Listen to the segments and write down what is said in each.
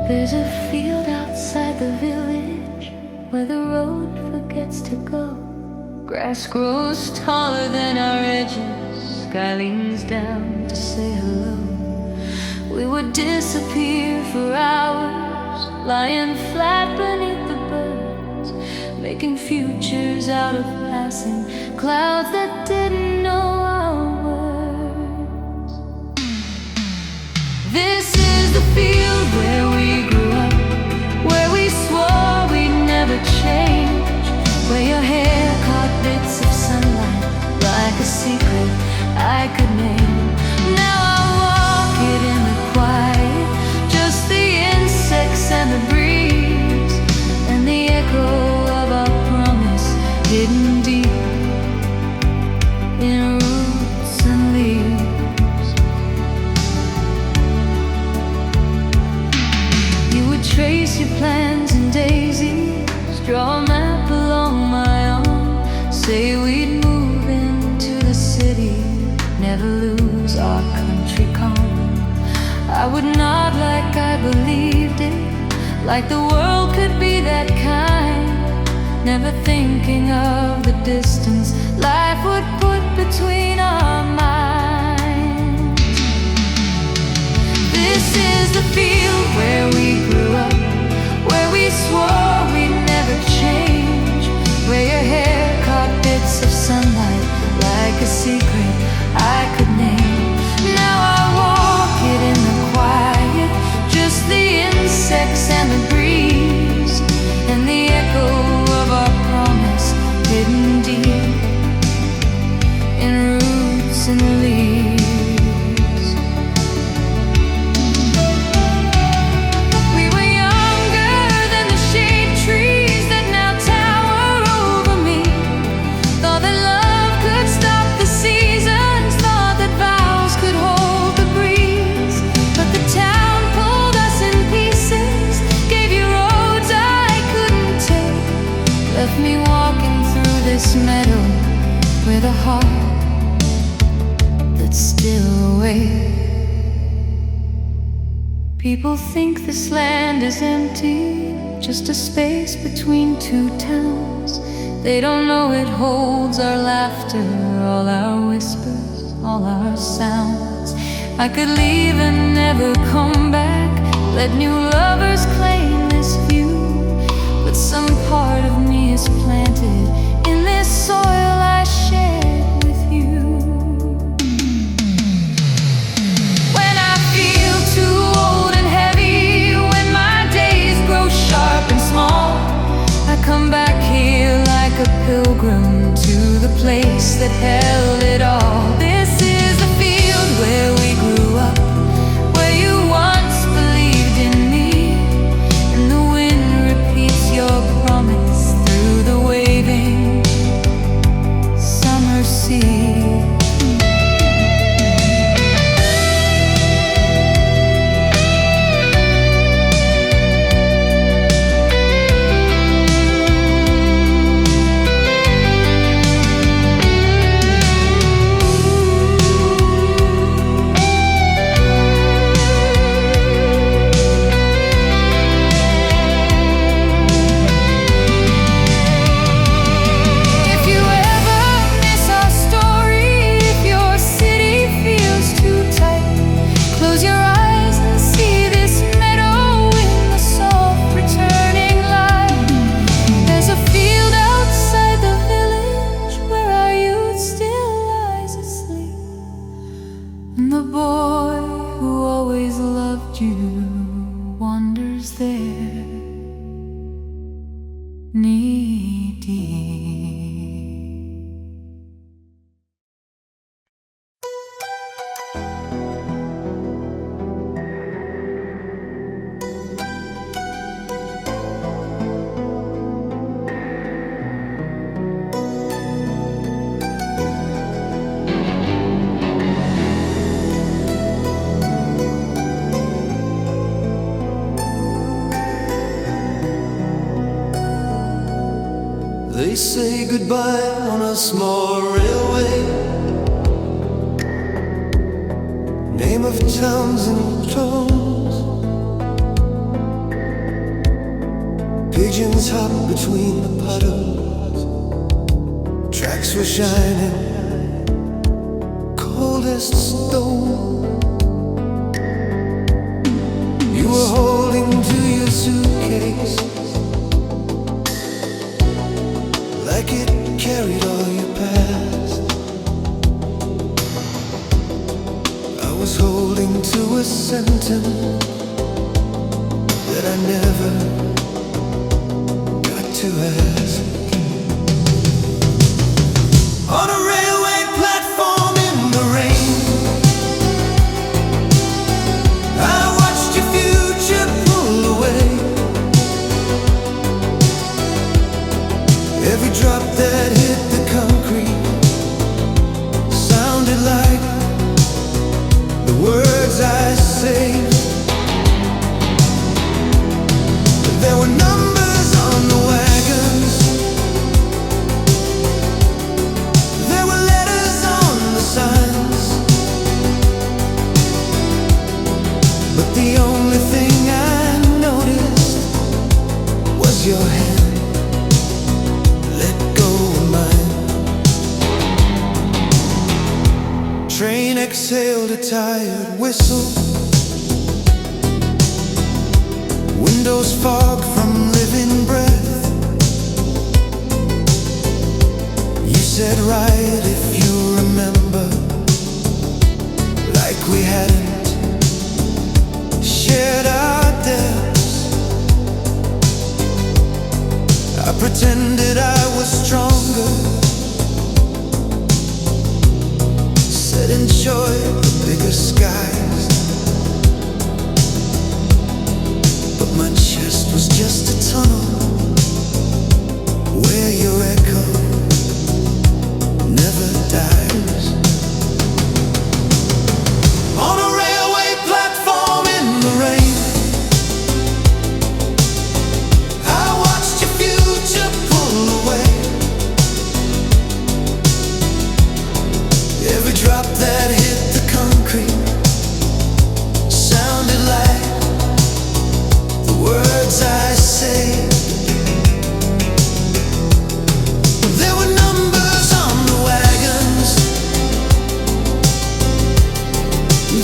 There's a field outside the village where the road forgets to go. Grass grows taller than our edges, sky leans down to say hello. We would disappear for hours, lying flat beneath the birds, making futures out of passing clouds that didn't know our words. This is the field where we grew up, where we swore we'd never change, where your hair caught bits of sunlight like a secret I could name. Now I walk it in the quiet, just the insects and the breeze, and the echo of our promise hidden deep in roots and leaves. You would trace your plans in daisies, draw a map along my arm, say we'd move into the city, never lose our country calm. I would nod like I believed it, like the world could be that kind, never thinking of the distance life would put between our minds. This is the field where we grew up, where we swore we'd never change, where your hair caught bits of sunlight like a secret I could name. Now I walk it in the quiet, just the insects and the breeze, and the echo of our promise hidden deep in roots and leaves. We were younger than the shade trees that now tower over me. Thought that love could stop the seasons, thought that vows could hold the breeze. But the town pulled us in pieces, gave you roads I couldn't take, left me walking through this meadow with a heart that's still awake. People think this land is empty, just a space between two towns. They don't know it holds our laughter, all our whispers, all our sounds. I could leave and never come back, let new lovers claim this view, but some part of me is planted in this soil I shared with you. When I feel too old and heavy, when my days grow sharp and small, I come back here like a pilgrim to the place that held it all. This is the field where we grew up, where you once believed in me, and the wind repeats your promise through the waving summer sea. The boy who always loved you wanders there, knee deep. They say goodbye on a small railway, name of towns and tones. pigeons hop between the puddles. Tracks were shining, cold as stone. You were holding to your suitcase like it carried all your past. I was holding to a sentence that I never got to ask. On a railway platform in the rain, I watched your future pull away. Every drop that hit the concrete sounded like the words I saved. There were numbers on the wagons, there were letters on the signs, but the only thing I noticed was your hand. Let go of mine. Train exhaled a tired whistle. Windows fog from living breath. You said right if you remember, like we hadn't shared our depths. I pretended I was stronger, said enjoy the bigger skies, but my chest was just a tunnel where your echo never dies. On a railway platform in the rain, I watched your future pull away. Every drop that hit the concrete sounded like the words I say. There were numbers on the wagons,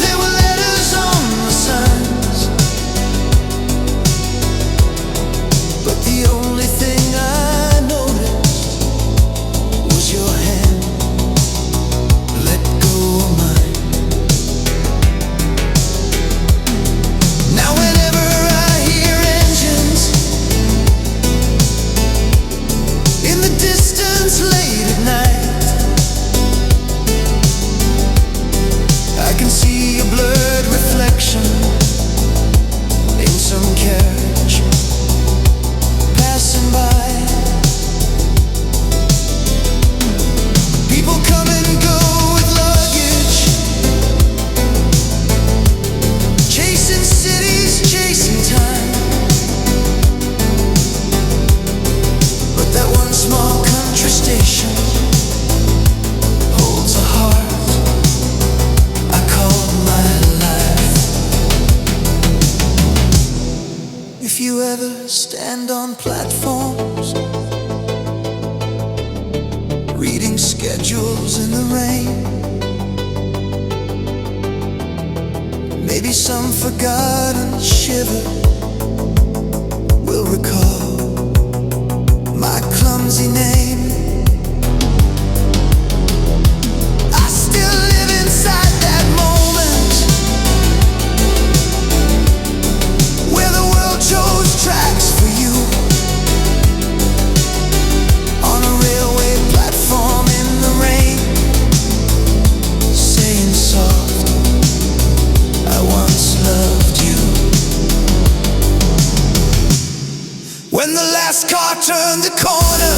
there were letters on the signs, but the only thing I noticed was your hand. Let go of mine. Now whenever I hear engines in the distance late at night, I can see a blurred reflection in some carriage passing by. People come and go with luggage, chasing cities, chasing time. But that one small country station holds a heart I call my life. If you ever stand on platforms, reading schedules in the rain, maybe some forgotten shiver will recall my clumsy name. I still live inside that moment where the world chose tracks for you. On a railway platform in the rain, saying soft, I once loved you. When the last car turned the corner,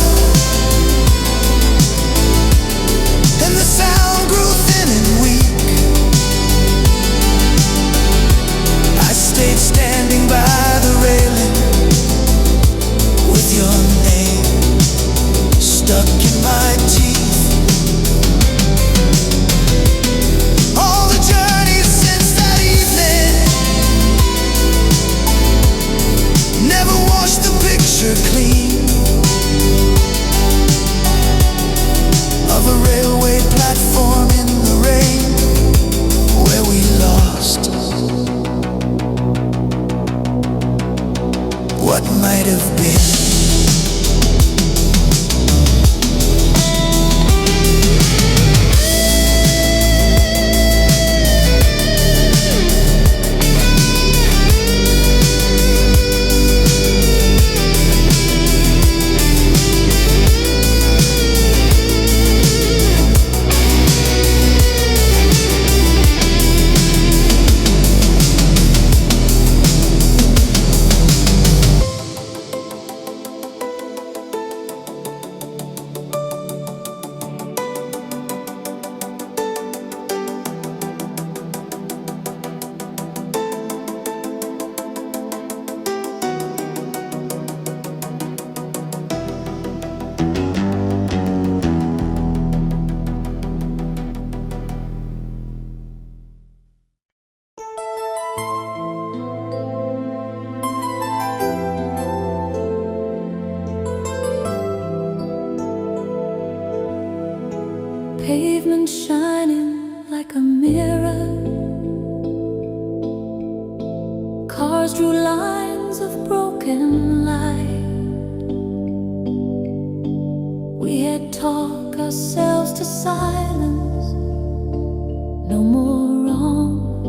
broken light. We had talked ourselves to silence. No more wrong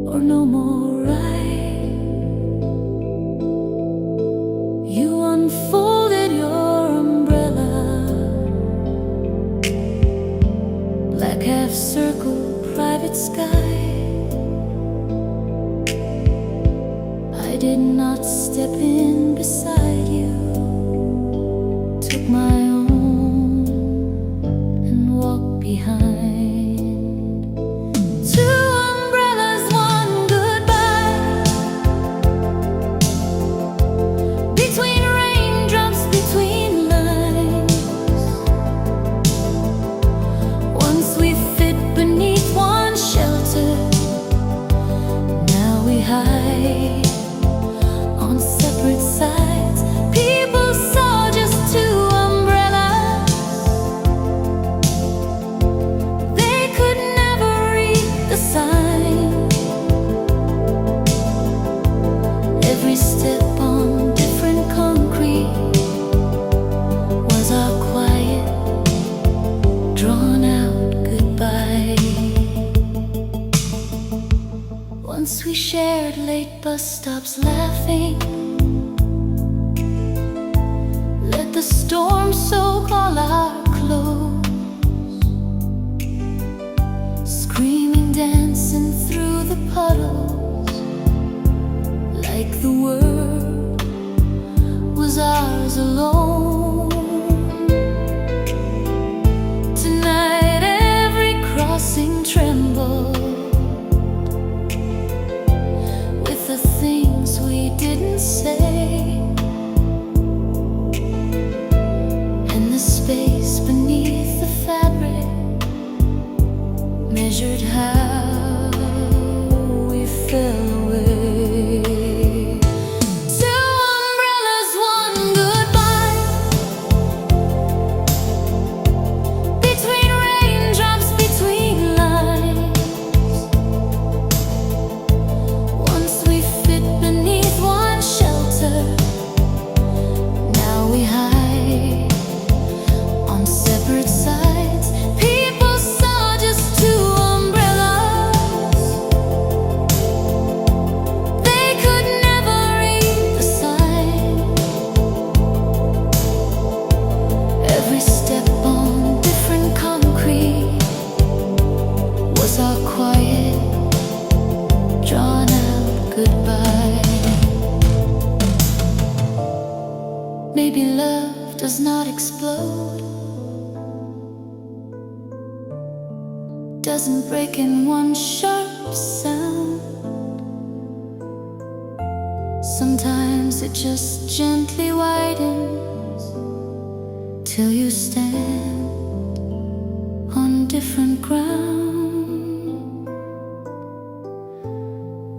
or no more right. You unfolded your umbrella, black half circle, private sky. I did not step in beside you, took my own and walked behind. Two umbrellas, one goodbye. Between raindrops, between lines. Once we fit beneath one shelter, now we hide on separate sides. People saw just two umbrellas. They could never read the sign. Every step on different concrete was our quiet, drawn out goodbye. Once we shared late bus stops laughing, let the storm soak all our clothes, screaming, dancing through the puddles, like the world was ours alone. Tonight every crossing trembled with the things we didn't say, and the space beneath the fabric measured how we fell away. Two umbrellas, one goodbye. Between raindrops, between lines. Once we fit beneath one shelter, now we hide on separate sides. People saw just two umbrellas. They could never read the sign. Every step on different concrete was our quiet, drawn out goodbye. Maybe love does not explode, doesn't break in one sharp sound. Sometimes it just gently widens till you stand on different ground.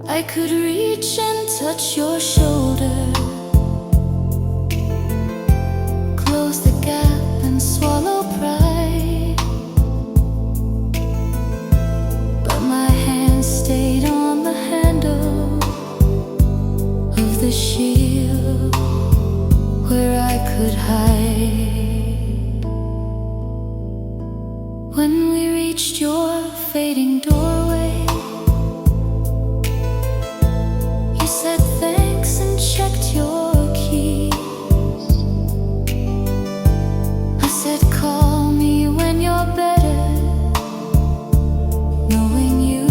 I could reach and touch your shoulder, close the gap and swallow pride. But my hand stayed on the handle of the shield where I could hide. When we reached your fading doorway, you said thanks and checked your keys. I said call me when you're better, knowing you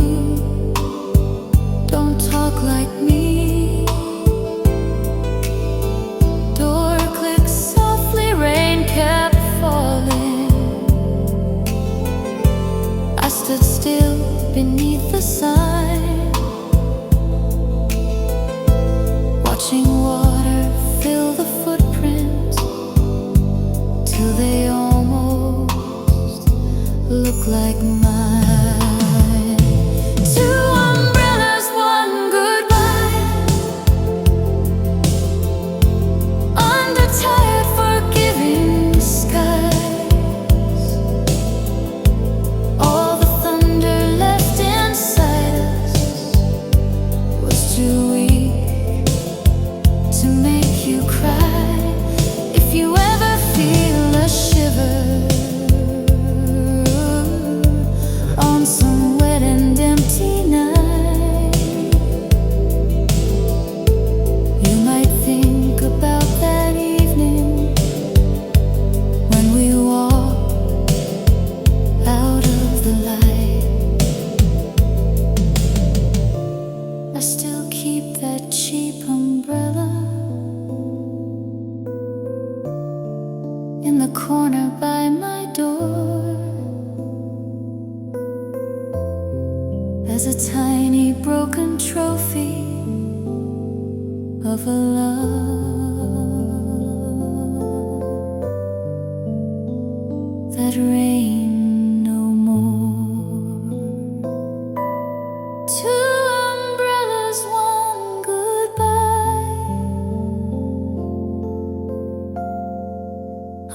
don't talk like me. Door clicked softly, rain kept falling. I stood still beneath the sign, watching water fill the footprints till they almost look like mine. Two umbrellas, one goodbye. Under tired, forgiving skies, all the thunder left inside us was too weak as a tiny broken trophy of a love that reigned no more. Two umbrellas, one goodbye,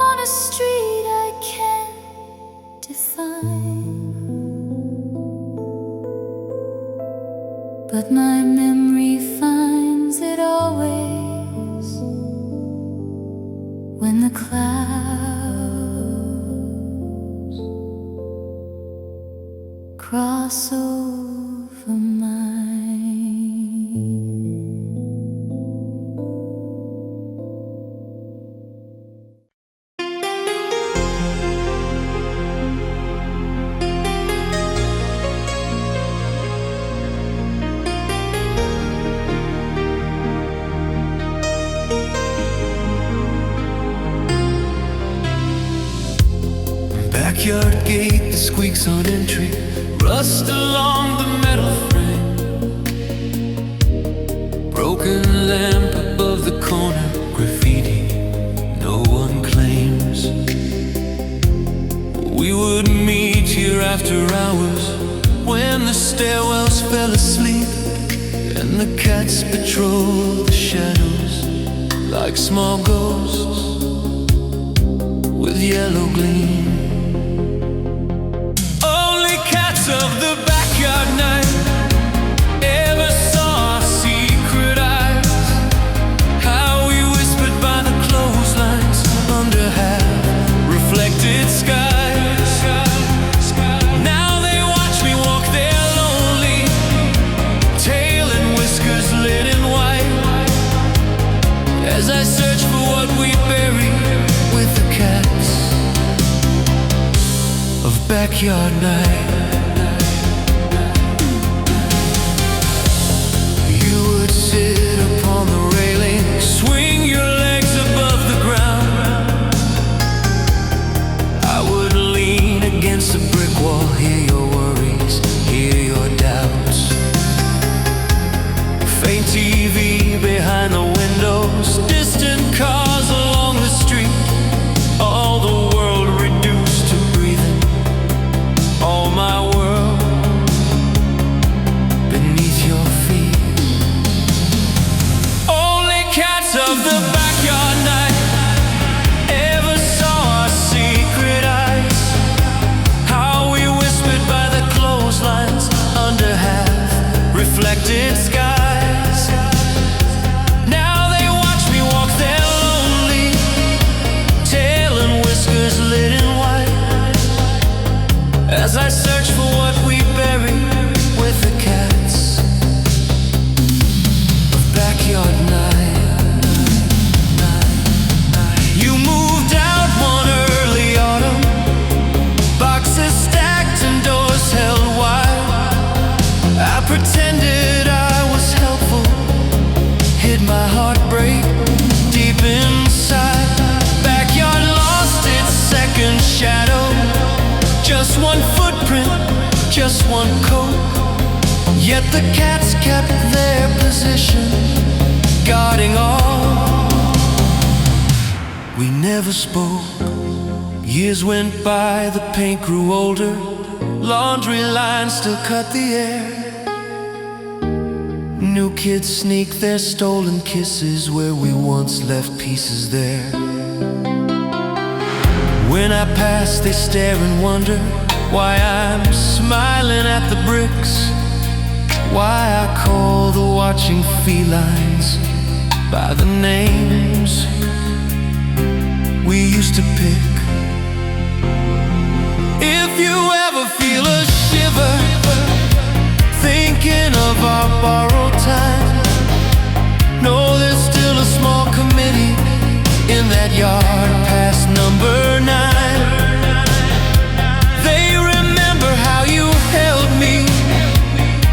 on a street I can't define, but my memory finds it always when the clouds cross over mine. Backyard gate that squeaks on entry, rust along the metal frame, broken lamp above the corner, graffiti no one claims. We would meet here after hours when the stairwells fell asleep and the cats patrolled the shadows like small ghosts with yellow gleam. Of the backyard night ever saw our secret eyes, how we whispered by the clotheslines under half-reflected skies. Now they watch me walk their lonely, tail and whiskers lit in white, as I search for what we bury with the cats of backyard night. Sit upon the railing, swing your legs above the ground. I would lean against a brick wall, hear your worries, hear your doubts. Faint TV behind the windows, distant cars along the street, all the world reduced to breathing, all my world beneath your feet. Of the backyard night ever saw our secret eyes, how we whispered by the clotheslines under half-reflected skies. Now they watch me walk their lonely, tail and whiskers lit in white, as I search for what we bury with the cats of backyard night. You moved out one early autumn, boxes stacked and doors held wide. I pretended I was helpful, hid my heartbreak deep inside. Backyard lost its second shadow, just one footprint, just one coat. Yet the cats kept their position, guarding all. We never spoke. Years went by, the paint grew older, laundry lines still cut the air. New kids sneak their stolen kisses where we once left pieces there. When I pass, they stare and wonder why I'm smiling at the bricks, why I call the watching felines by the names we used to pick. If you ever feel a shiver thinking of our borrowed time, know there's still a small committee in that yard past number 9. They remember how you held me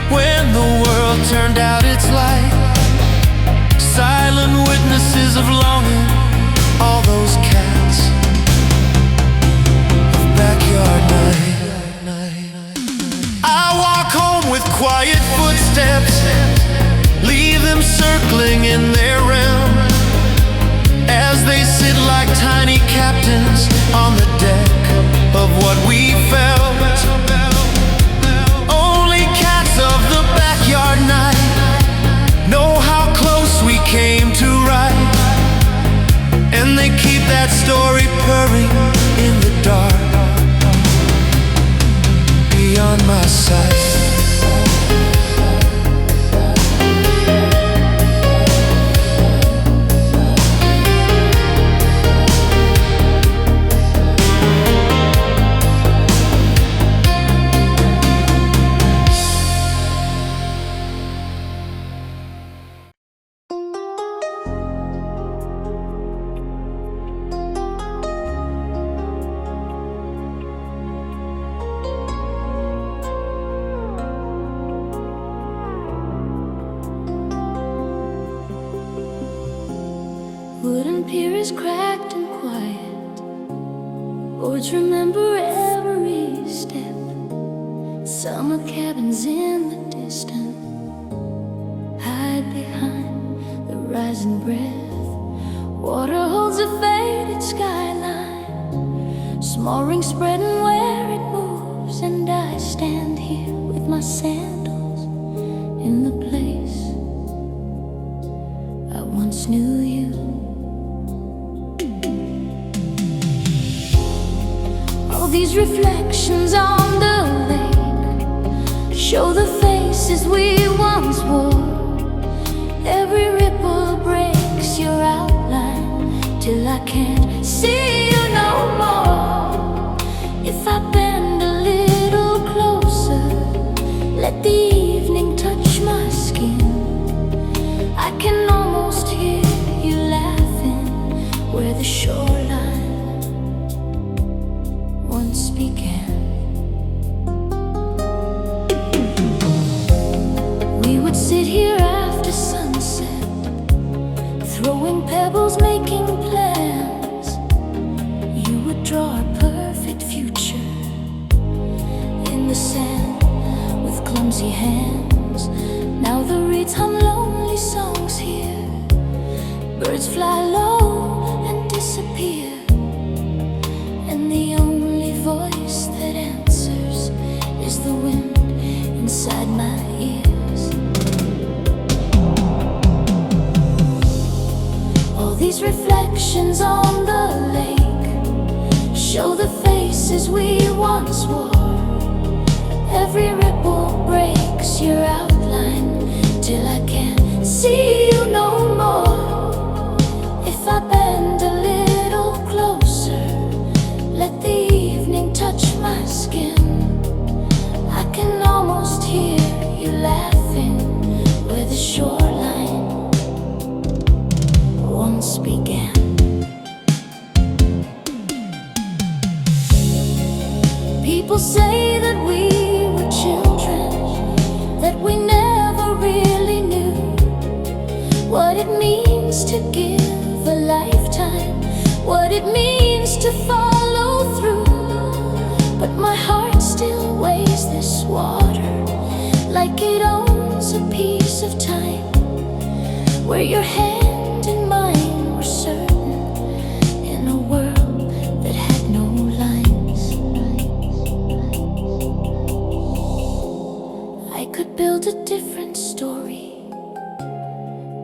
when the world turned out its light. Silent witnesses of longing, all those cats of backyard night. I walk home with quiet footsteps, leave them circling in their realm as they sit like tiny captains on the deck of what we felt. Only cats of the backyard night know how close we came to ride, and they keep that story purring in the dark beyond my sight. Wooden pier is cracked and quiet. Boards remember every step. Summer cabins in the distance hide behind the rising breath. Water holds a faded skyline. Small rings spreading where it moves, and I stand here with my sandals in the place I once knew you. All these reflections on the lake show the faces we once wore. Every ripple breaks your outline till I can't see you no more. If I bend a little closer, let the evening touch my skin, I can almost hear you laughing where the shoreline once began. We would sit here after sunset, throwing pebbles, making plans. You would draw a perfect future in the sand with clumsy hands. Now the reeds hum lonely songs here. Birds fly low and disappear, and the only voice that answers is the wind inside my ears. All these reflections on the lake show the faces we once wore. Every ripple breaks your outline till I can't see you no more. If I bend a little closer, let the evening touch my skin, I can almost hear you laughing where the shoreline once began. People say that we were children, that we never really knew what it means to give a lifetime, what it means to follow through. But my heart still weighs this water like it owns a piece of time, where your hand and mine were certain in a world that had no lines. I could build a different story,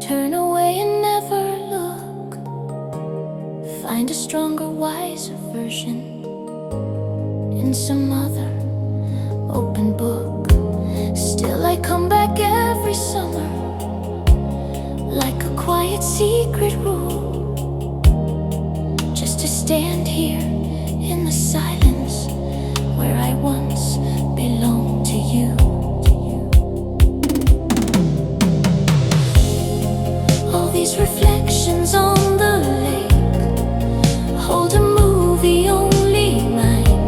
turn away and never look, find a stronger, wiser version in some other open book. Still I come back every summer like a quiet secret rule, just to stand here in the silence where I once belonged to you. All these reflections on the lake hold a movie only mine.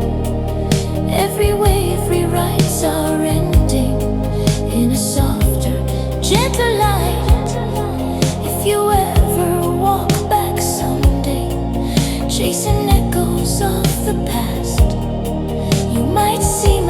Every wave rewrites our ending in a softer, gentler light. If you ever walk back someday, chasing echoes of the past, you might see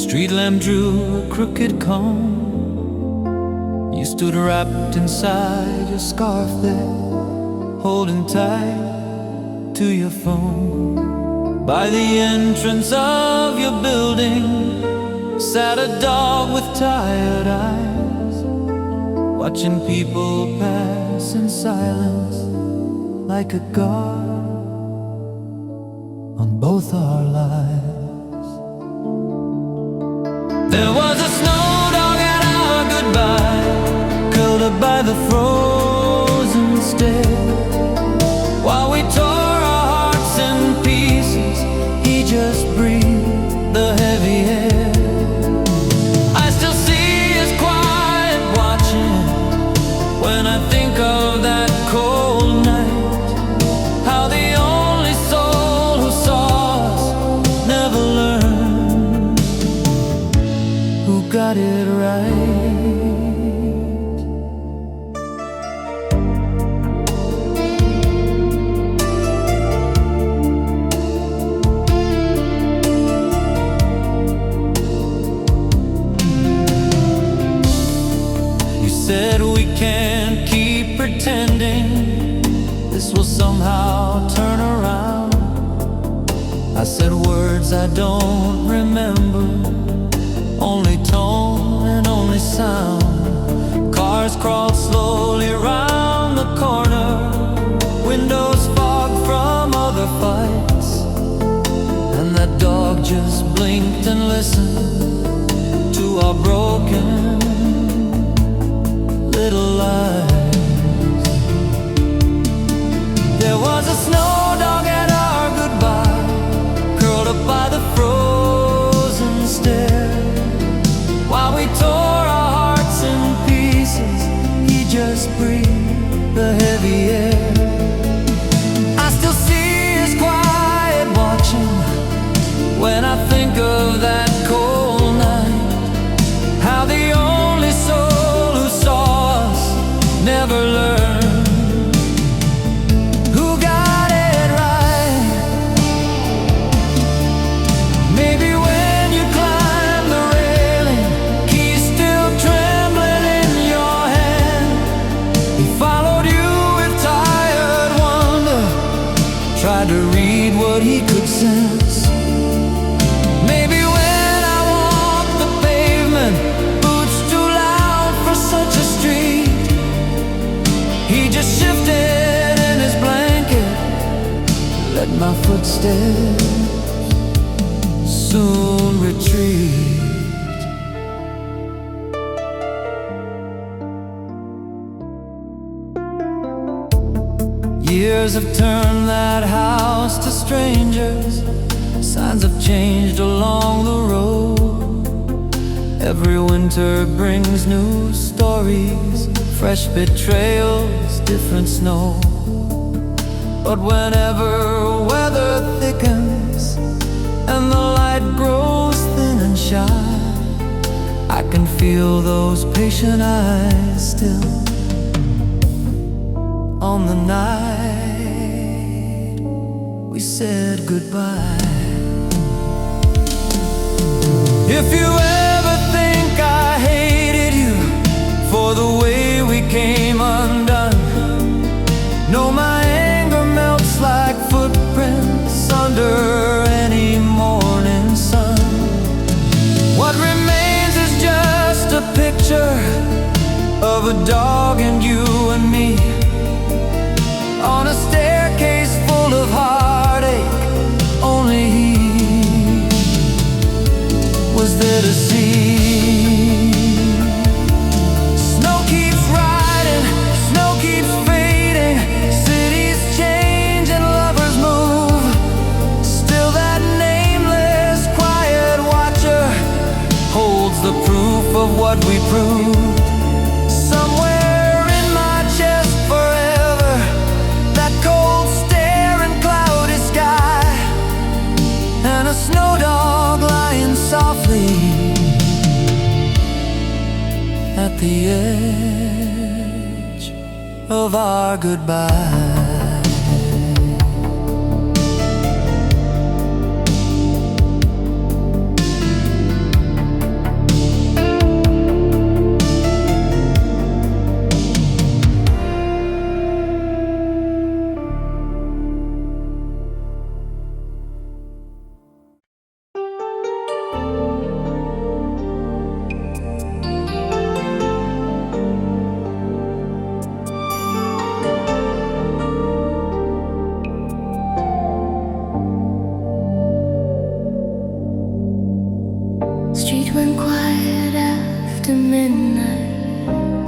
street lamp drew a crooked comb. You stood wrapped inside your scarf there, holding tight to your phone. By the entrance of your building sat a dog with tired eyes, watching people pass in silence like a guard on both our lives. There was a snow dog at our goodbye, curled up by the frozen stair. While we tore our hearts in pieces, he just breathed the heavy air. I still see his quiet watching when I think of that cold night. How the only soul who saw us never learned who got it right. Said we can't keep pretending this will somehow turn around. I said words I don't remember, only tone and only sound. Cars crawled slowly round the corner, windows fogged from other fights, and that dog just blinked and listened to our broken little lives. There was a snow dog at our goodbye, curled up by the frozen stair. While we tore our hearts in pieces, he just breathed the heavy air. I still see his quiet watching when I think of that cold night. How the only soul who saw never learned who got it right. Maybe when you climb the railing, keys still trembling in your hand. He followed you with tired wonder, tried to read what he could sense. Maybe when I walk the pavement, boots too loud for such a street, he just shifted in his blanket, let my footsteps soon retreat. Years have turned that house to strangers, signs have changed along the road. Every winter brings new stories, fresh betrayals, different snow. But whenever weather thickens and the light grows thin and shy, I can feel those patient eyes still on the night we said goodbye. If you ever think I hated you for the way we came undone, know my anger melts like footprints under any morning sun. What remains is just a picture of a dog and you and me, on a staircase full of heartache. Only he was there to see. Snow keeps riding, snow keeps fading, cities change and lovers move. Still that nameless quiet watcher holds the proof of what we proved. Somewhere in my chest forever, that cold stare and cloudy sky, and a snow dog lying softly at the edge of our goodbye.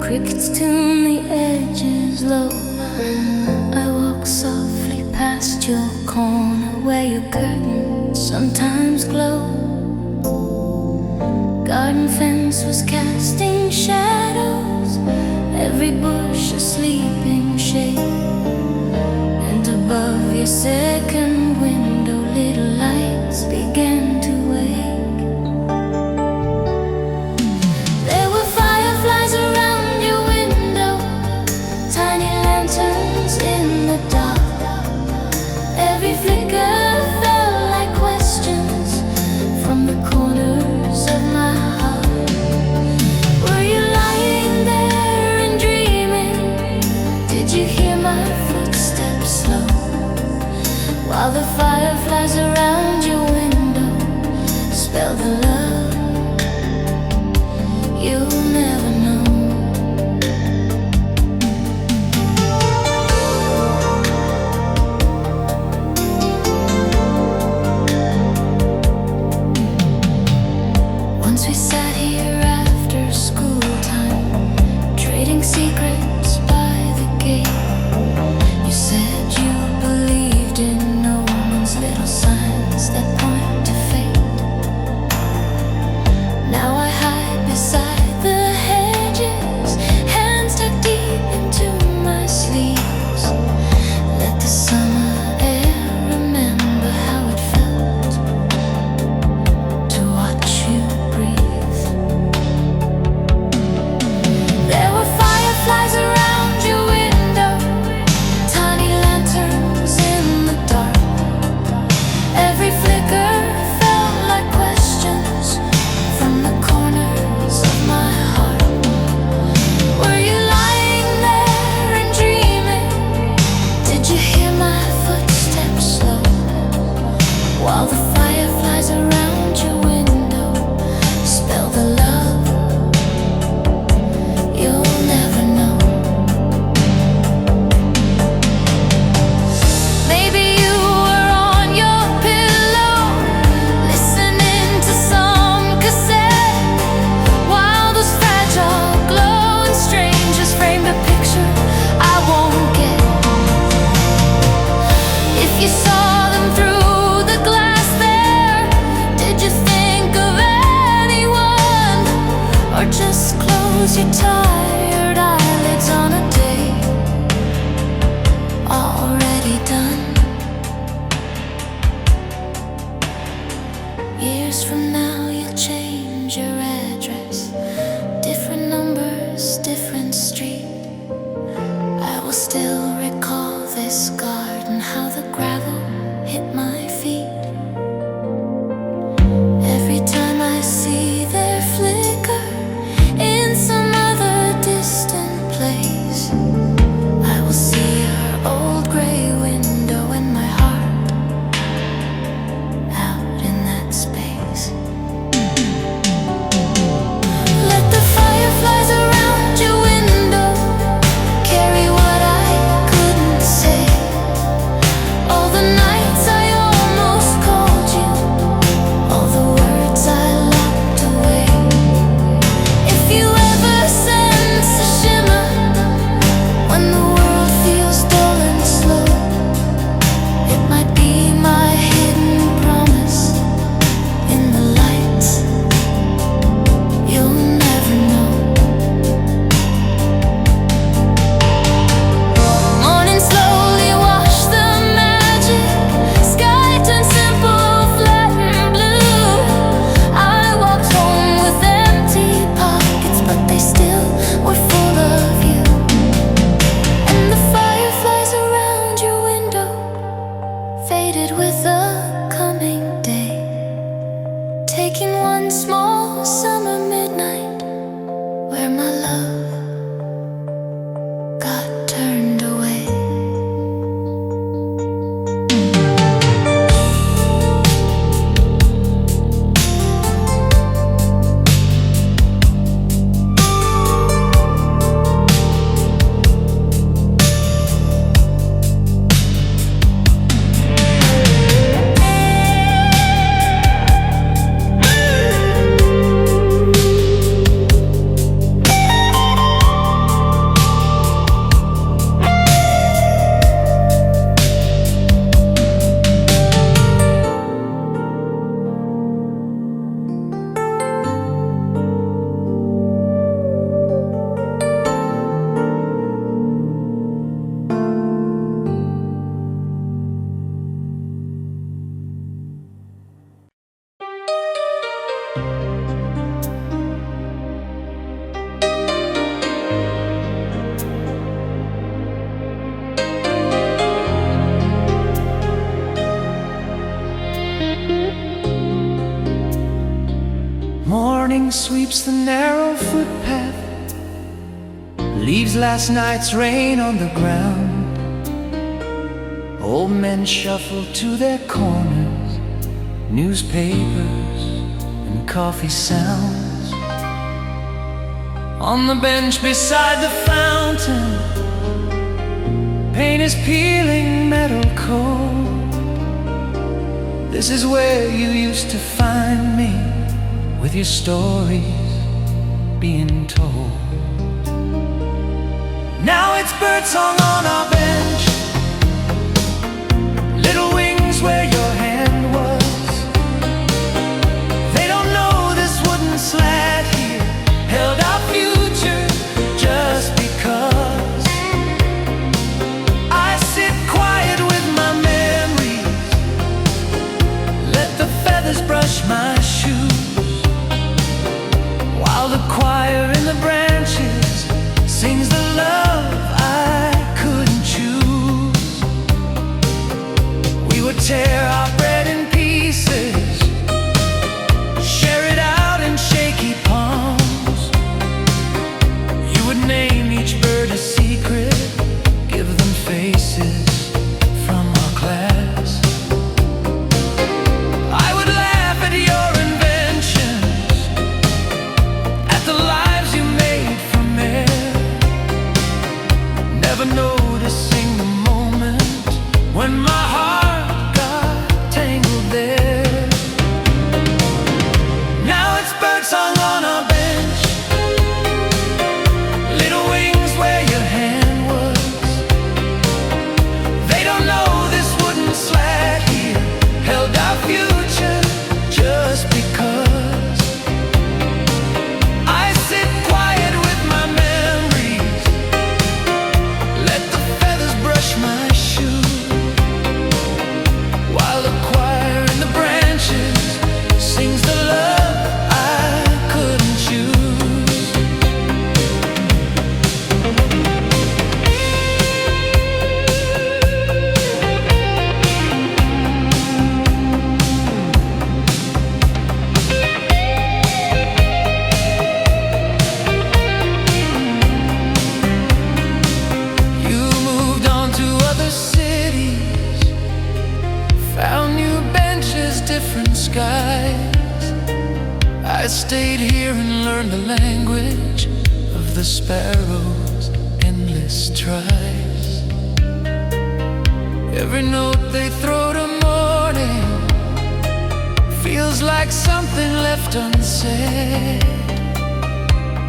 Crickets tune the edges low. I walk softly past your corner where your curtains sometimes glow. Garden fence was casting shadows, every bush a sleeping shade. And above your second window little lights began to wake. There were fireflies around your window, tiny lanterns in the dark. Every flicker felt like questions from the corners of my heart. Were you lying there and dreaming? Did you hear my footsteps slow? While the fireflies around your window spell the love you'll never know. Once we sat here after school time, trading secrets by the gate. You said you believed in omens, little signs that point to fate. Now I hide beside the hedges, hands tucked deep into my sleeves. Let the summer air remember how it felt to watch you breathe. There were fireflies around your window, tiny lanterns in the dark. Every flicker felt like questions from the corners of my heart. Were you lying there and dreaming? Did you hear my footsteps slow? While the fireflies around your window spell the love you'll never know. Maybe you were on your pillow, listening to some cassette, while those fragile glowing strangers framed a picture I won't get. If you saw them through the glass there, did you think of anyone? Or just close your tired eyelids on a day already done? Years from now you'll change your address, different numbers, different street. I will still recall this garden, how the gravel hit my feet. Every time I see their flicker in some other distant morning sweeps the narrow footpath, leaves last night's rain on the ground. Old men shuffle to their corners, newspapers and coffee sounds. On the bench beside the fountain, paint is peeling metal cold. This is where you used to find me, with your stories being told. Now it's birdsong on our bench, little wings where your hand was. They don't know this wooden slat here held our future just because. I sit quiet with my memories, let the feathers brush my shoes, while the choir in the branches sings the love I couldn't choose. We would tear our bread in pieces, share it out in shaky palms. You would name each bird a secret, give them faces from our class. I would laugh at your inventions, at the lives you made from air, never noticing the moment when my heart got tangled there. Now it's birdsong on our bench, little wings where your hand was. They don't know this wooden slat here held our future just because. I sit quiet with my memories, let the feathers brush my shoes, while the choir in the branches sings the love I couldn't choose. You moved on to other cities, found new benches, different skies. I stayed here and learned the language of the sparrows' endless tries. Every note they throw to morning feels like something left unsaid,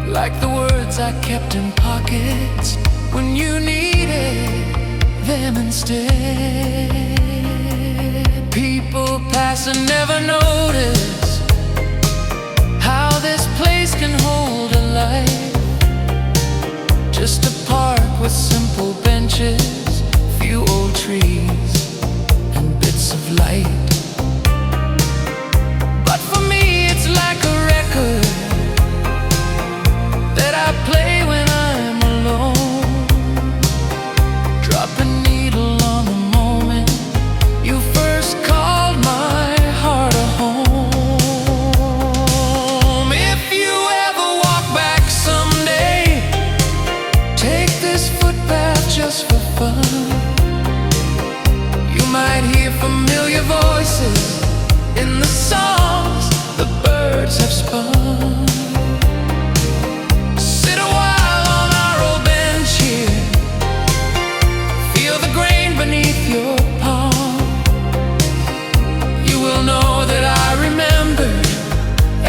like the words I kept in pockets when you needed them instead. People pass and never notice how this place can hold a life. Just a park with simple benches, few old trees and bits of light. But for me it's like a record that I play when I'm alone, drop a needle on the moment you first called my heart a home. If you ever walk back someday, take this footpath just for fun. You might hear familiar voices in the songs the birds have spun. Sit a while on our old bench here, feel the grain beneath your palm. You will know that I remember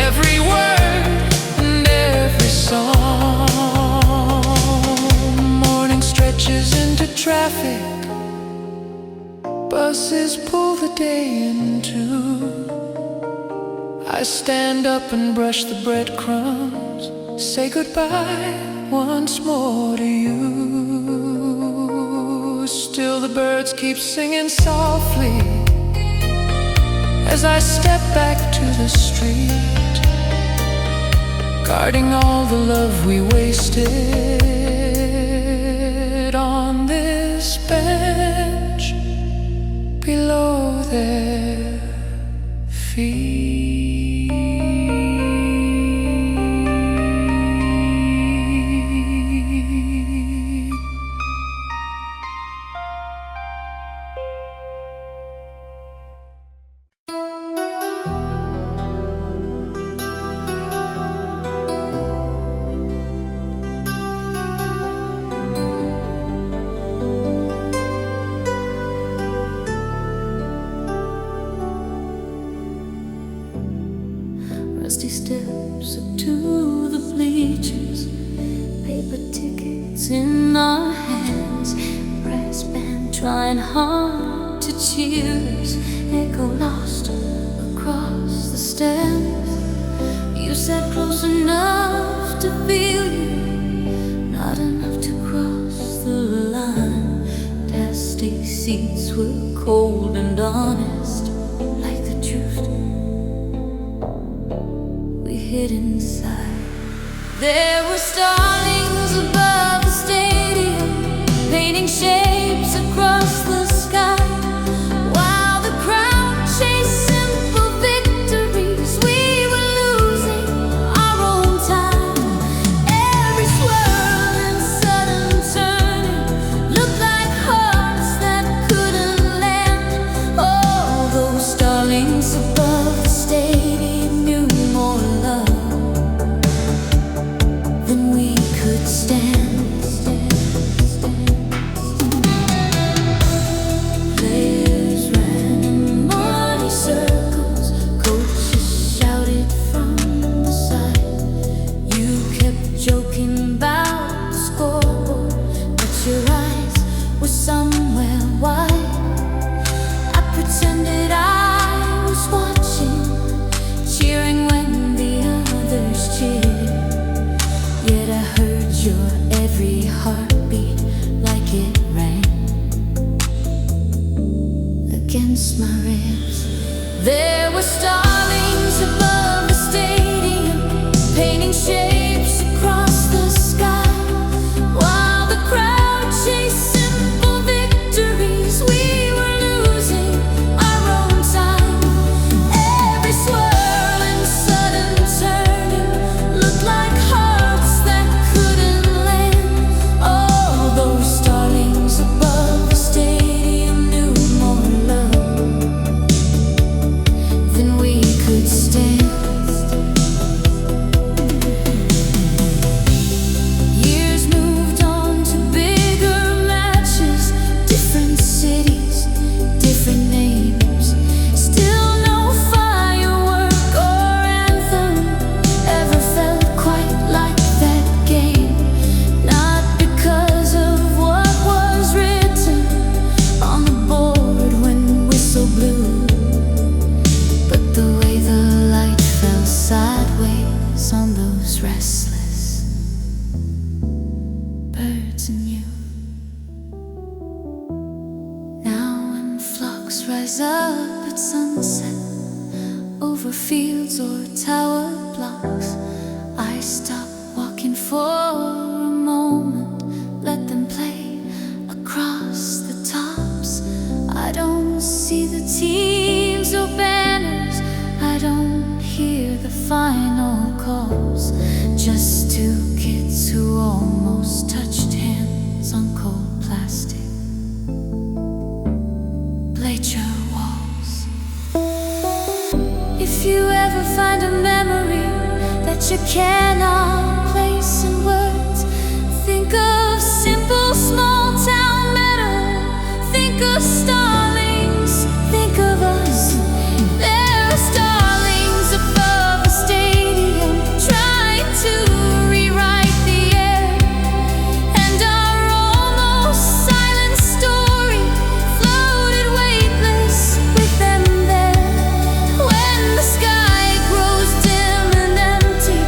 every word and every song. Morning stretches into traffic, buses pull the day into. I stand up and brush the breadcrumbs, say goodbye once more to you. Still the birds keep singing softly as I step back to the street, guarding all the love we wasted on this bench below their feet. steps up to the bleachers, paper tickets in our hands, brass band trying hard to cheer us, echo lost across the stands. You sat close enough to feel you, not enough to cross the line. Dusty seats were cold and honest, like the truth we hid inside. There were starlings above the stadium, painting shapes across the sky, while the crowd chased simple victories. We were losing our own time. Every swirl and sudden turning looked like hearts that couldn't land. All those starlings above the stadium knew more love than we could stand. Players ran in muddy circles, coaches shouted from the side. You kept joking about the scoreboard, but your eyes were somewhere wide. I pretended I was watching, cheering when the others cheered. Yet I heard your every heartbeat like it rang against my ribs. There were starlings above the stadium, painting shapes across the sky, while the crowd chased simple victories. We were losing our own time. Every swirl and sudden turning looked like hearts that couldn't land. All those starlings above the stadium knew more love than we could stand. Years moved on to bigger matches, different cities, different names. Still no firework or anthem ever felt quite like that game. Not because of what was written on the board when whistle blew, but the way the light fell sideways on those restless birds and you. Now when flocks rise up at sunset over fields or tower blocks, I stop walking for a moment, let them play across the tops. I don't see the teams or banners, I don't hear the final calls. Just two kids who almost touched hands on cold plastic bleacher walls. If you ever find a memory that you cannot place in words, think of simple small town meadow, think of starlings, think of us. There are starlings above the stadium trying to rewrite the air, and our almost silent story floated weightless with them there. When the sky grows dim and empty,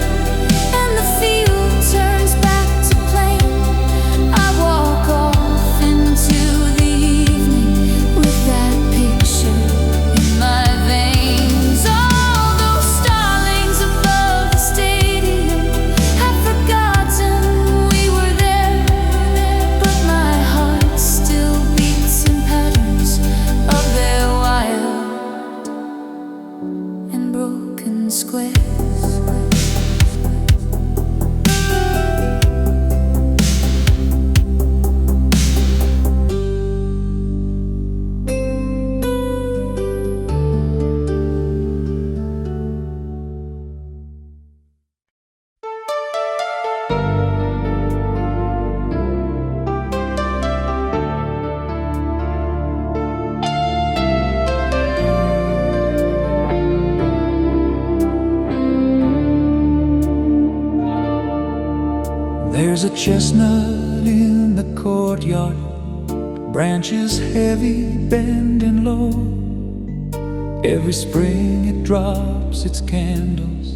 chestnut in the courtyard, branches heavy, bending low. Every spring it drops its candles,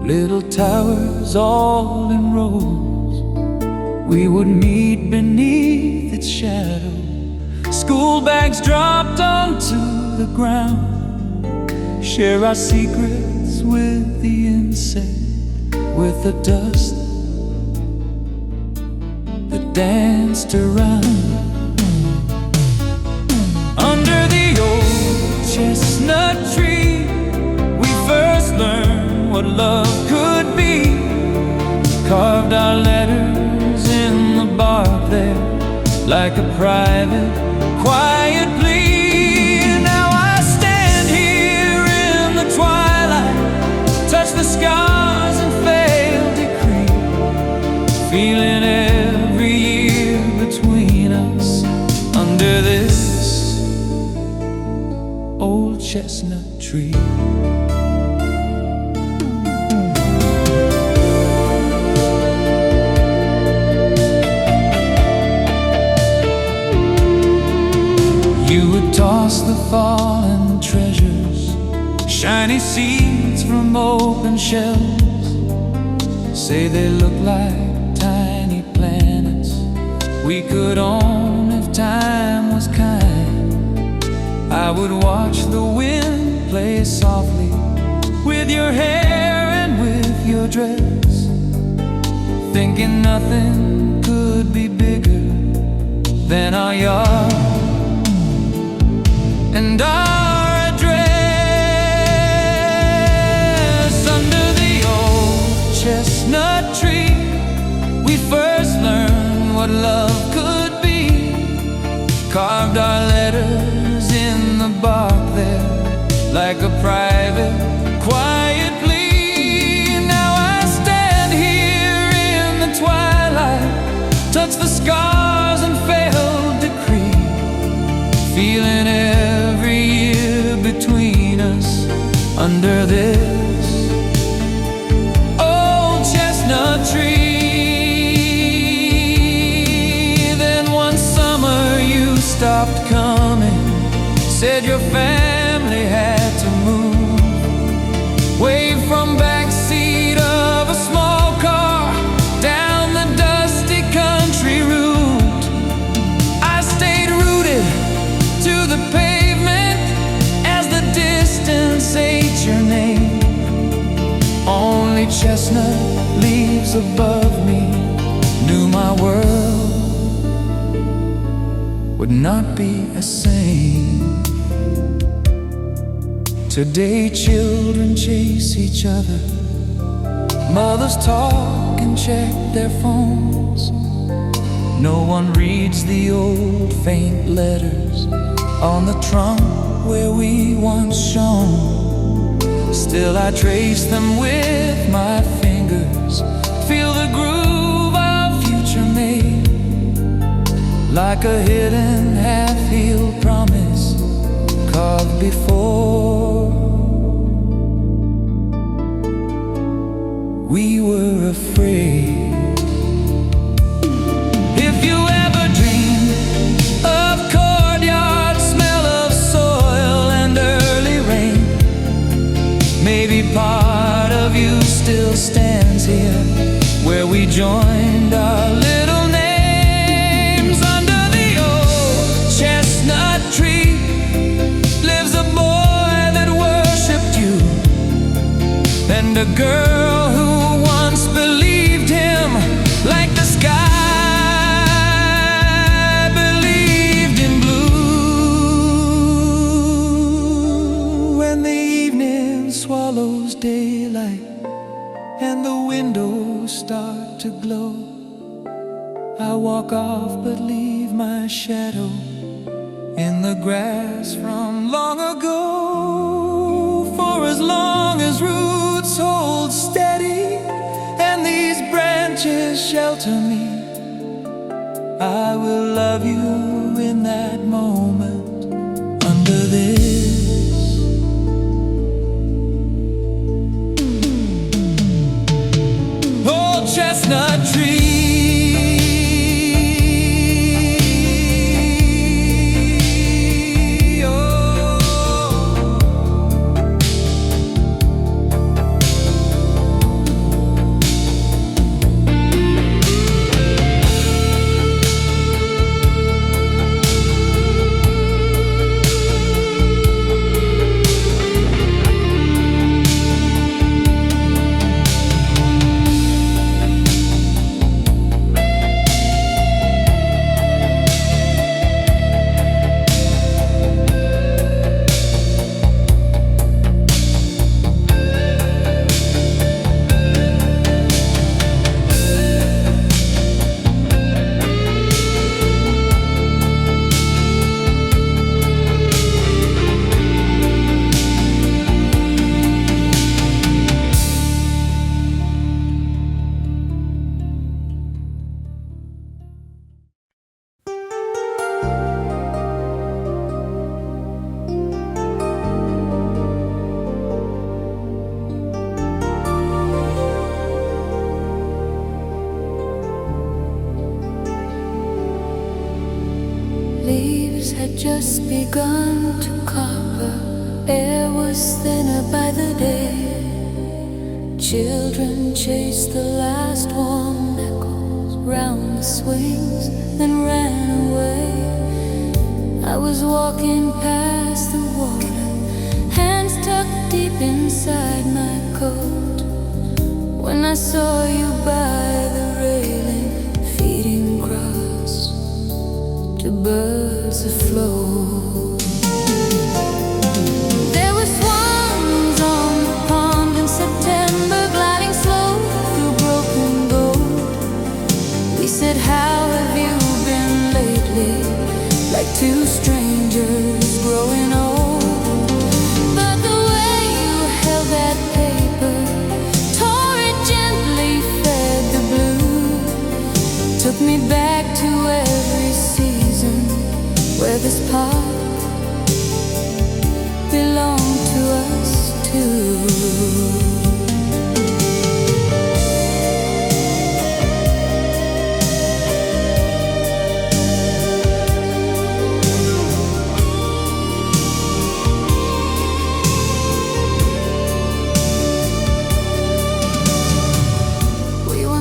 little towers all in rows. We would meet beneath its shadow, school bags dropped onto the ground, share our secrets with the insect, with the dust that danced around. Under the old chestnut tree, we first learned what love could be. Carved our letters in the bark there, like a private, quiet plea. Now I stand here in the twilight, touch the scars and fail decree, feeling every year between us under this old chestnut tree. You would toss the fallen treasures, shiny seeds from open shells, say they look like tiny planets we could own if time was kind. I would watch the wind play softly with your hair and with your dress, thinking nothing could be bigger than our yard and our address. Under the old chestnut tree, we first learned what love could be. Carved our letters in the bark there, like a private, quiet plea. Now I stand here in the twilight, touch the scars and failed decree, feeling every year between us under this old chestnut tree. Then one summer you stopped coming, said your family had to move, waved from backseat of a small car down the dusty country route. I stayed rooted to the pavement as the distance ate your name. Only chestnut leaves above me knew my world would not be the same. Today children chase each other, mothers talk and check their phones. No one reads the old faint letters on the trunk where we once shone. Still I trace them with my fingers, feel the groove our future made, like a hidden half-healed promise carved before we were afraid. If you ever dream of courtyard, smell of soil and early rain, maybe part of you still stands here where we joined our little names. Under the old chestnut tree lives a boy that worshipped you, and a girl who once believed him like the sky believed in blue. When the evening swallows daylight and the windows start to glow, I walk off but leave my shadow in the grass from long ago. For as long as roots hold steady and these branches shelter me, I will love you in that moment under this old chestnut tree. had just begun to copper. Air was thinner by the day. Children chased the last warm echoes round the swings, then ran away. I was walking past the water, hands tucked deep inside my coat, when I saw you by the railing, feeding grass to birds afloat. There were swans on the pond in September, gliding slow through broken gold. We said, how have you been lately? Like two strangers growing old. But the way you held that paper, tore it gently, fed the blue, took me back to every season where this part belonged to us too.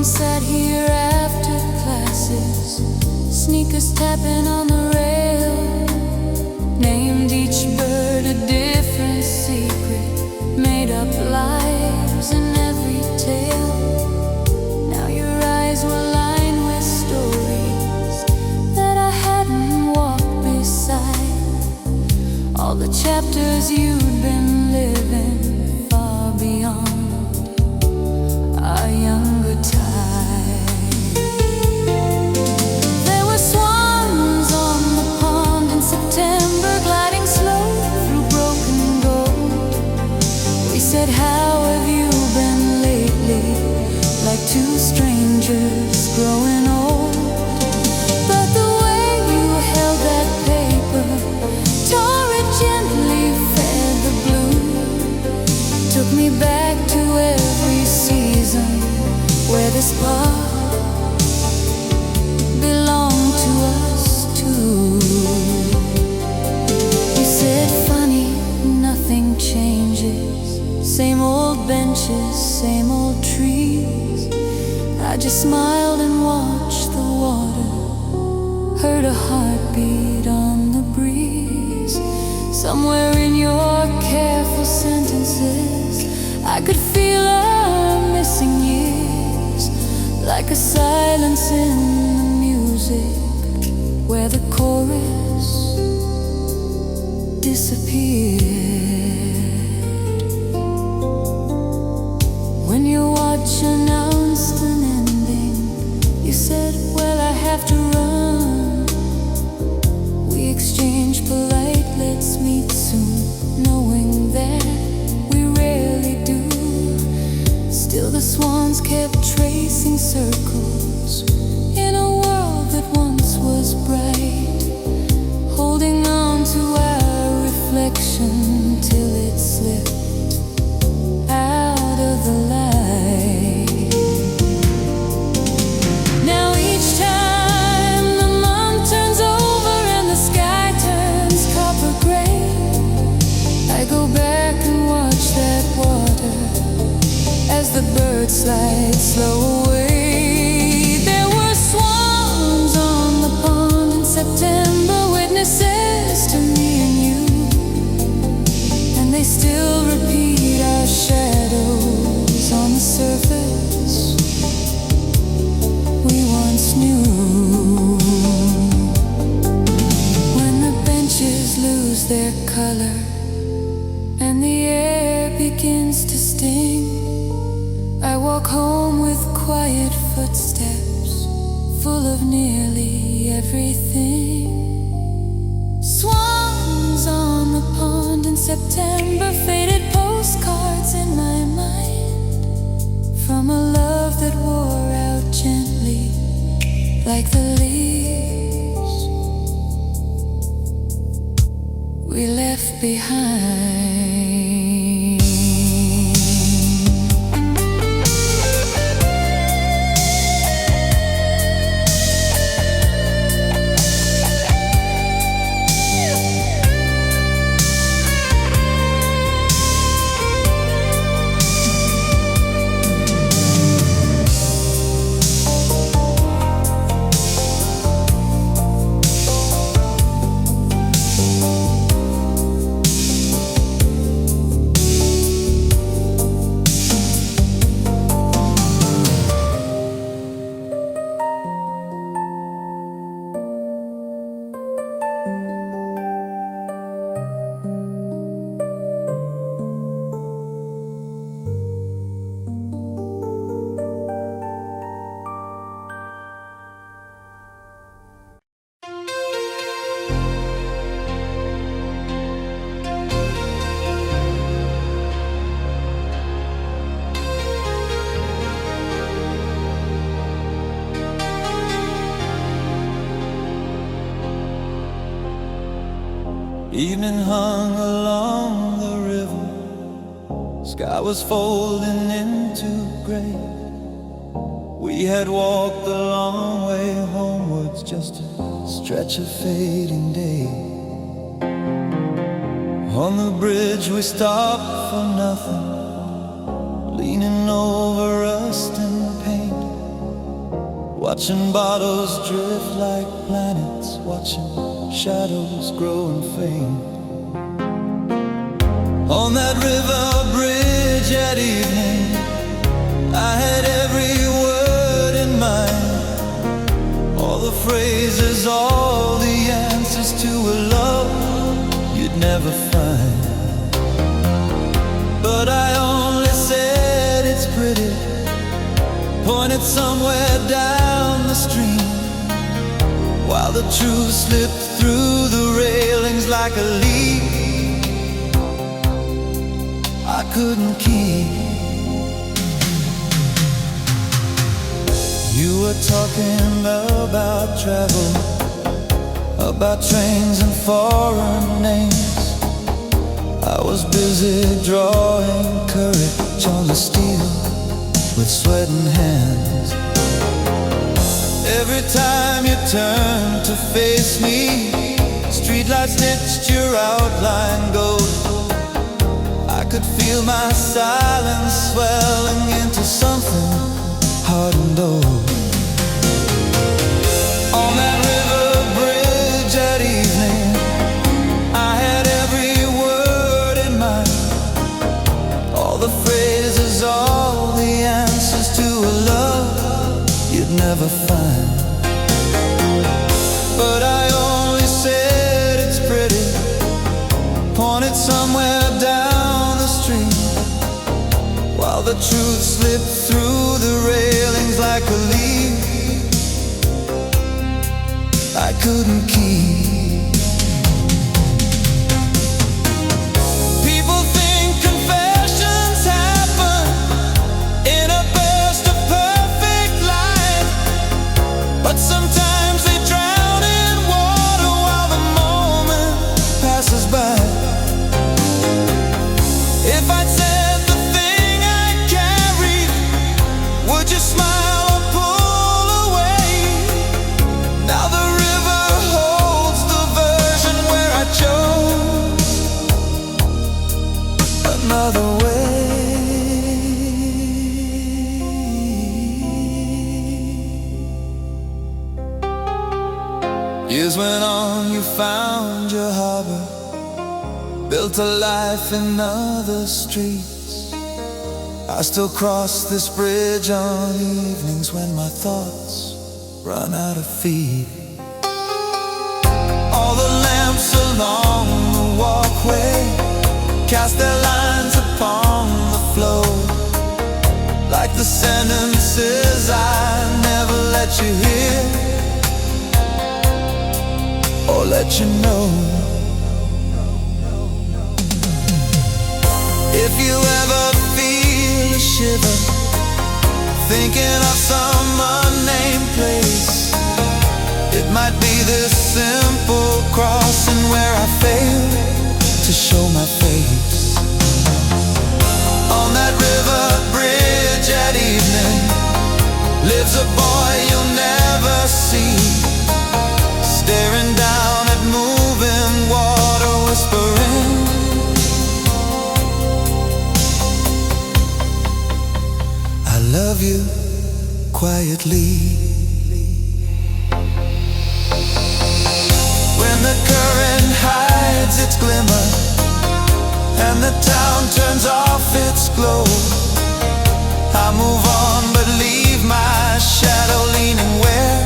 Sat here after classes, sneakers tapping on the rail, named each bird a different secret, made up lives in every tale. Now your eyes were lined with stories that I hadn't walked beside, all the chapters you'd been living far beyond our younger time. There were swans on the pond in September, gliding slow through broken gold. We said, how have you been lately? Like two strangers growing old. But the way you held that paper, tore it gently, fed the blue, took me back to every season where this part belonged to us too. You said, funny, nothing changes, same old benches, same old trees. I just smiled and watched the water, heard a heartbeat on the breeze. Somewhere in your careful sentences, I could feel our missing years, like a silence in the music where the chorus disappeared. When your watch announced an ending, you said, well, I have to run. We exchanged polite, let's meet soon, knowing that we rarely do. Still the swans kept tracing circles in a world that once was bright, holding on to our reflection till it slipped out of the light. Now each time the month turns over and the sky turns copper gray, I go back and watch that water as the birds slide slow away. There were swans on the pond in September, witnesses to me and you, and they still repeat our shadows on the surface we once knew. When the benches lose their color and the air begins to sting, I walk home with quiet footsteps, full of nearly everything. Swans on the pond in September, faded postcards in my mind, from a love that wore out gently like the leaves we left behind. Evening hung along the river, sky was folding into gray. We had walked a long way homewards, just a stretch of fading day. On the bridge we stopped for nothing, leaning over rust and paint, watching bottles drift like planets, watching shadows grow and faint. On that river bridge at evening, I had every word in mind, all the phrases, all the answers to a love you'd never find. But I only said it's pretty, pointed somewhere down the stream, while the truth slipped through the railings like a leaf I couldn't keep. You were talking about travel, about trains and foreign names. I was busy drawing courage on the steel with sweating hands. Every time you turned to face me, streetlights stitched your outline gold. I could feel my silence swelling into something hard and old. On that river bridge at evening, I had every word in mind, all the phrases, all the answers to a love you'd never find. But I only said it's pretty, pointed somewhere down the street, while the truth slipped through the railings like a leaf I couldn't keep. People think confessions happen in a burst of perfect light, but sometimes they drown in water while the moment passes by. If I'd said the thing I carried, would you smile or pull away? Now the river holds the version where I chose another way. Years went on, you found your harbor, built a life in other streets. I still cross this bridge on evenings when my thoughts run out of feed. All the lamps along the walkway cast their lines upon the floor, like the sentences I never let you hear or let you know. If you ever feel a shiver, thinking of some unnamed place, it might be this simple crossing where I fail to show my face. On that river bridge at evening lives a boy you'll never see, staring down at moving water, whispering, I love you quietly. When the current hides its glimmer and the town turns off its glow, I move on but leave my shadow leaning where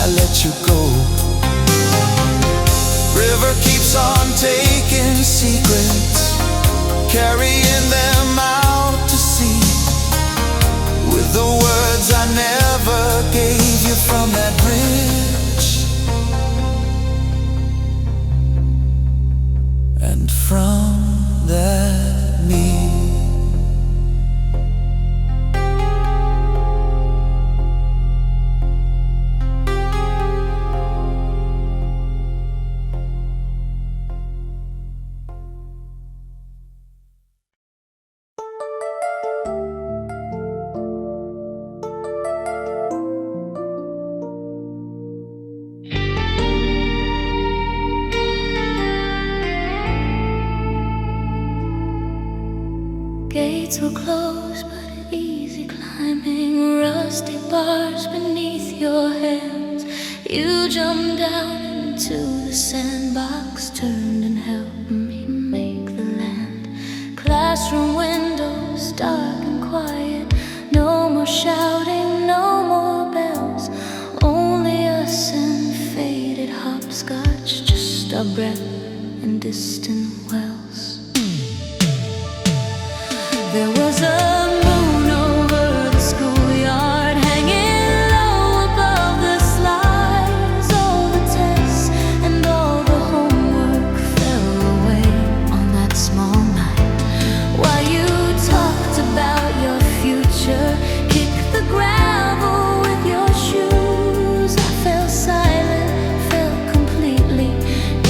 I let you go. River keeps on taking secrets, carrying them out to sea, with the words I never gave you from that bridge and from that me. gates were closed, but easy climbing, rusty bars beneath your hands. You jumped down into the sandbox, turned and helped me make the land. Classroom windows dark and quiet, no more shouting, no more bells, only us and faded hopscotch, just our breath in distant wells. There was a moon over the schoolyard, hanging low above the slides. All the tests and all the homework fell away on that small night. While you talked about your future, kicked the gravel with your shoes, I fell silent, fell completely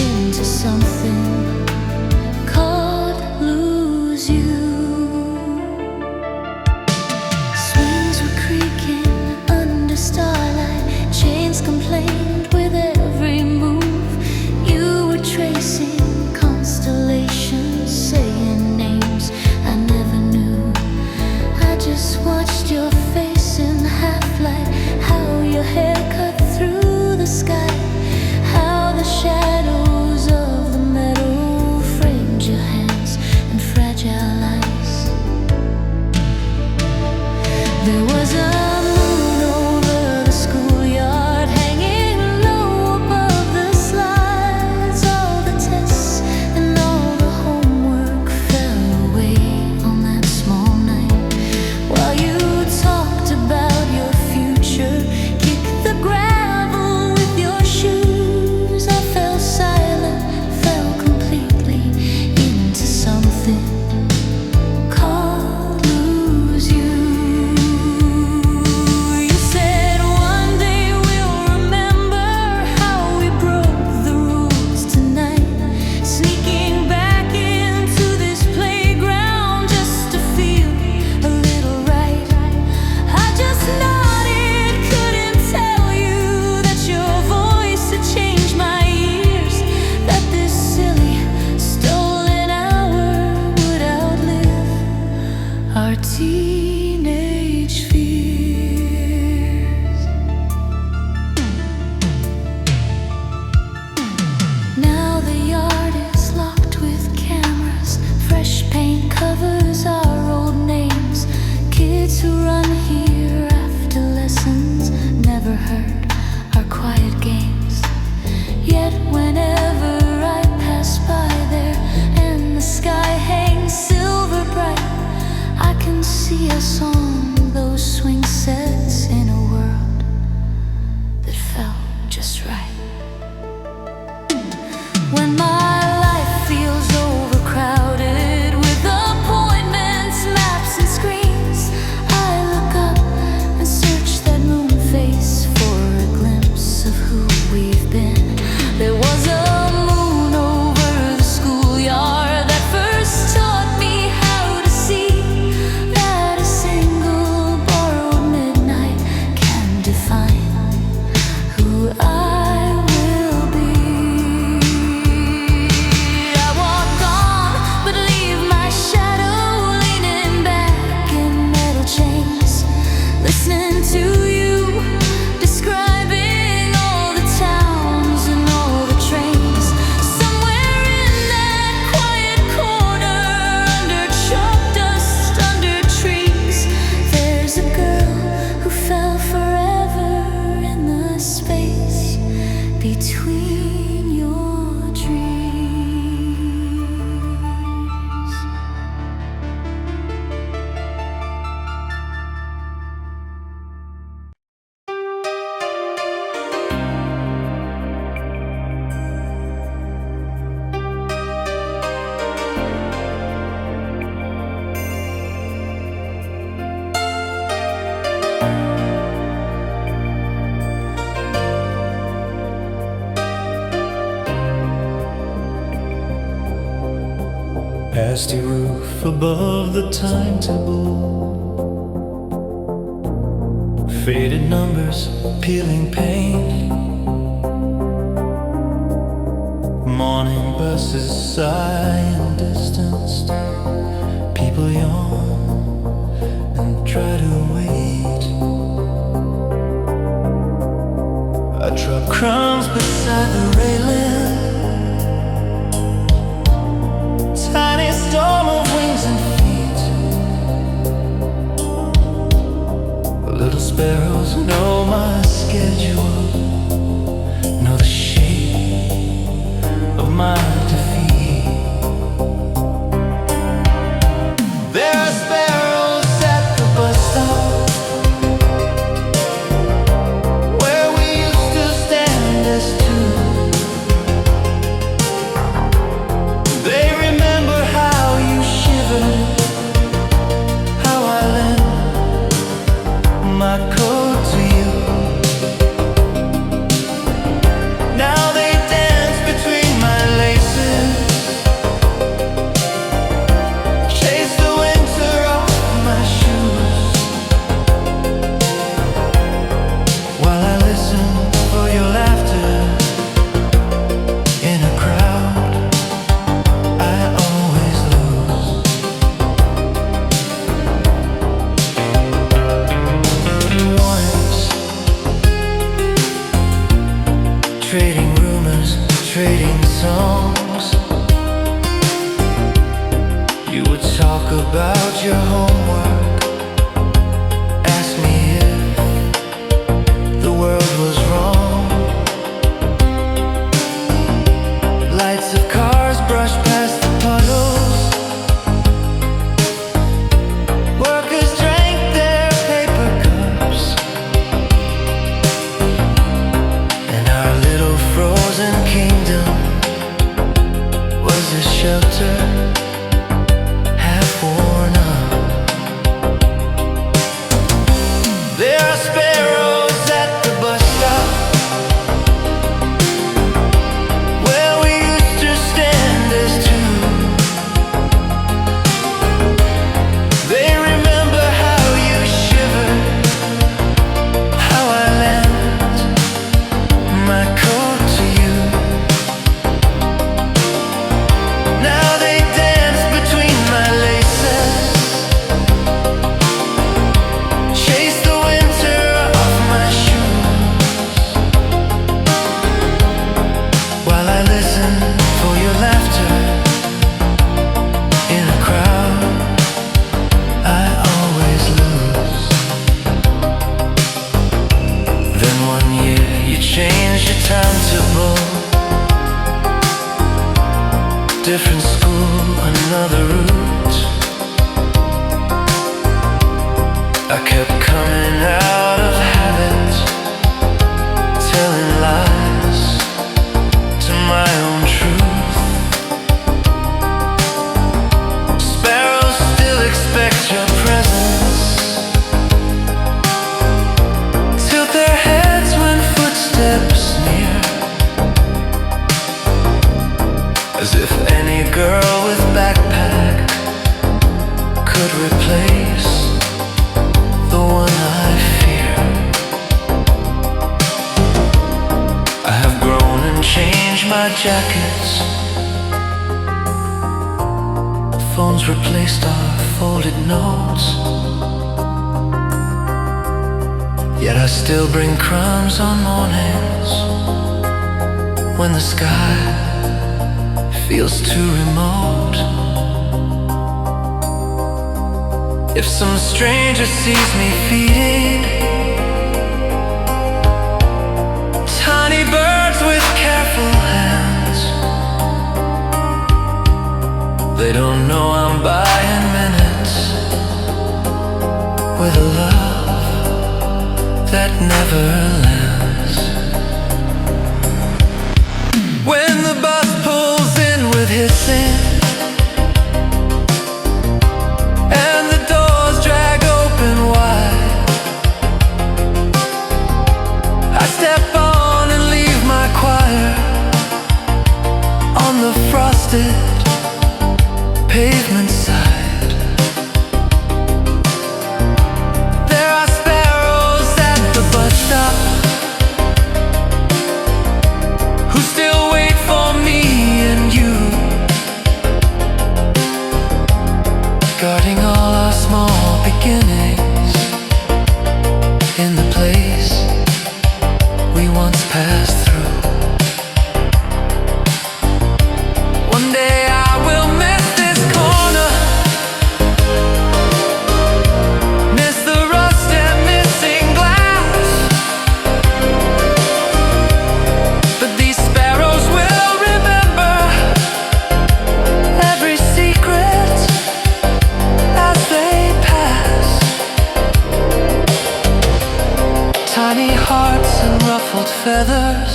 into something called lose you. Starlight, chains complained with every move. You were tracing constellations, saying names I never knew. I just watched your face in half-light, how your hair cut through the sky, how the shadows of the meadow framed your hands and fragile eyes. There was a teenage fears. Now the yard is locked with cameras, fresh paint covers our old names. Kids who run here after lessons never heard our quiet games. Yet whenever I pass by there and the sky hangs silver bright, I can see us on those swing sets in a world that felt just right. When my life feels overcrowded with appointments, maps and screens, I look up and search that moon face for a glimpse of who we've been. There was a moon over the schoolyard that first taught me how to see that a single borrowed midnight can define who I will be. I walk on, but leave my shadow leaning back in metal chains, listening to you describing all the towns and all the trains. Somewhere in that quiet corner, under chalk dust, under trees, there's a girl who fell forever in the space between your dreams. Past your roof above the timetable, faded numbers, peeling paint. Morning buses sigh in distance, people yawn I drop crumbs beside the railing. Tiny storm of wings and feet. The little sparrows know my schedule, know the shape of my defeat. There are sparrows at the bus stop, where we used to stand as two. They remember how you shivered, how I lent my coat to you. Now they dance between my laces, chase the winter off my shoes, while I listen for your laughter in a crowd I always lose. Once, trading rumors, trading songs, you would talk about your homework, ask me if the world was wrong. Lights of cars brush past the puddles, workers drank their paper cups, and our little frozen kingdom was a shelter half worn up. There are sparrows at the bus stop, where we used to stand as two. They remember how you shivered, how I lent my coat to you. Now they dance between my laces, chase the winter off my shoes, while I listen for your laughter in a crowd I always lose. Then one year you changed your timetable, different school, another route. I kept coming out of habit, telling lies to my own truth. Sparrows still expect your presence, tilt their heads when footsteps near, as if any girl with backpack could replace the one I fear. I have grown and changed my jackets, phones replaced our folded notes, yet I still bring crumbs on mornings when the sky feels too remote. If some stranger sees me feeding tiny birds with careful hands, they don't know I'm buying minutes with a love that never lands. When the bus pulls in with hissing and the doors drag open wide, I step on and leave my choir on the frosted pavement side. There are sparrows at the bus stop who still wait for me and you, guarding all our small beginnings in the place we once pass through. One day I will miss this corner, miss the rust and missing glass. But these sparrows will remember every secret as they pass. Tiny hearts and ruffled feathers,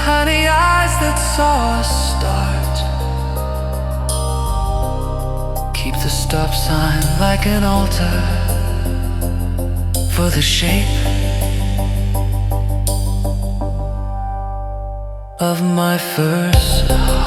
tiny eyes that saw us start. Keep the stop sign like an altar for the shape of my first heart.